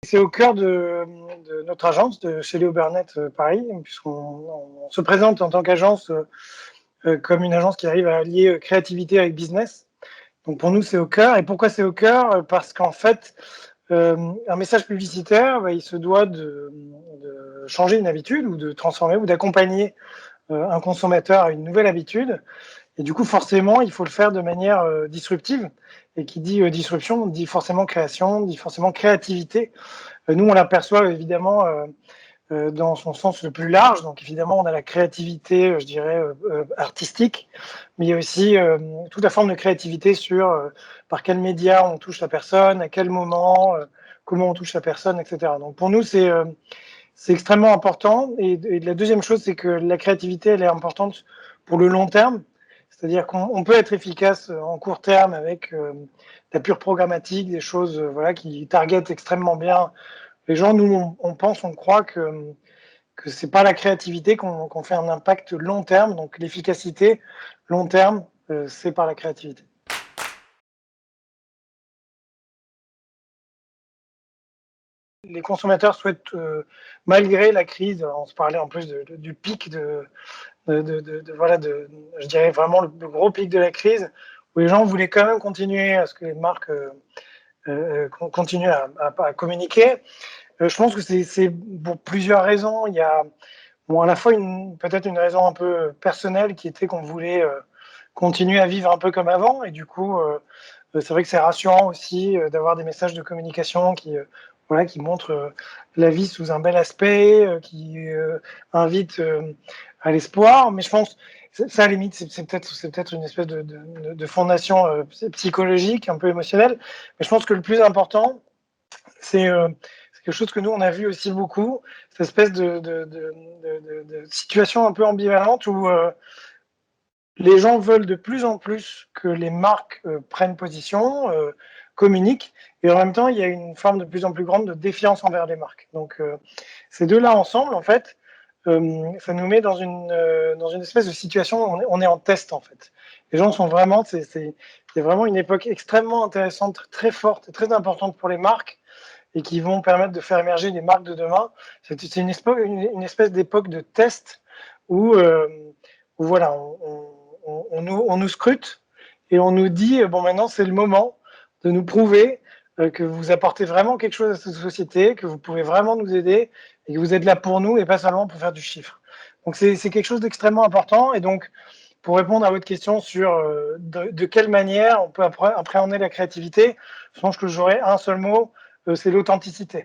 C'est au cœur de notre agence, de chez Léo Burnett Paris, puisqu'on se présente en tant qu'agence comme une agence qui arrive à allier créativité avec business. Donc pour nous, c'est au cœur. Et pourquoi c'est au cœur? Parce qu'en fait, un message publicitaire, il se doit de changer une habitude ou de transformer ou d'accompagner un consommateur à une nouvelle habitude. Et du coup, forcément, il faut le faire de manière disruptive. Et qui dit disruption, dit forcément création, dit forcément créativité. Nous, on l'aperçoit évidemment dans son sens le plus large. Donc, évidemment, on a la créativité, je dirais, artistique, mais il y a aussi toute la forme de créativité sur par quel média on touche la personne, à quel moment, comment on touche la personne, etc. Donc, pour nous, c'est extrêmement important. Et la deuxième chose, c'est que la créativité, elle est importante pour le long terme. C'est-à-dire qu'on peut être efficace en court terme avec la pure programmatique, des choses voilà, qui targetent extrêmement bien les gens. Nous, on pense, on croit que c'est pas la créativité qu'on fait un impact long terme. Donc l'efficacité long terme, c'est par la créativité. Les consommateurs souhaitent, malgré la crise, on se parlait en plus du pic voilà, je dirais vraiment le gros pic de la crise, où les gens voulaient quand même continuer à ce que les marques continuent à communiquer. Je pense que c'est pour plusieurs raisons. Il y a à la fois peut-être une raison un peu personnelle qui était qu'on voulait continuer à vivre un peu comme avant. Et du coup, c'est vrai que c'est rassurant aussi d'avoir des messages de communication voilà, qui montrent la vie sous un bel aspect, qui invitent à l'espoir. Mais je pense, ça à la limite, c'est peut-être une espèce de fondation psychologique, un peu émotionnelle. Mais je pense que le plus important, c'est quelque chose que nous, on a vu aussi beaucoup, cette espèce de situation un peu ambivalente où les gens veulent de plus en plus que les marques prennent position, communiquent, et en même temps, il y a une forme de plus en plus grande de défiance envers les marques. Donc, ces deux-là ensemble, en fait, ça nous met dans une espèce de situation où on est en test, en fait. Les gens sont vraiment, c'est vraiment une époque extrêmement intéressante, très forte et très importante pour les marques, et qui vont permettre de faire émerger les marques de demain. C'est une espèce d'époque de test où, voilà, on nous scrute et on nous dit bon, maintenant c'est le moment de nous prouver que vous apportez vraiment quelque chose à cette société, que vous pouvez vraiment nous aider et que vous êtes là pour nous et pas seulement pour faire du chiffre. Donc c'est quelque chose d'extrêmement important. Et donc, pour répondre à votre question sur de quelle manière on peut appréhender la créativité, je pense que j'aurais un seul mot, c'est l'authenticité.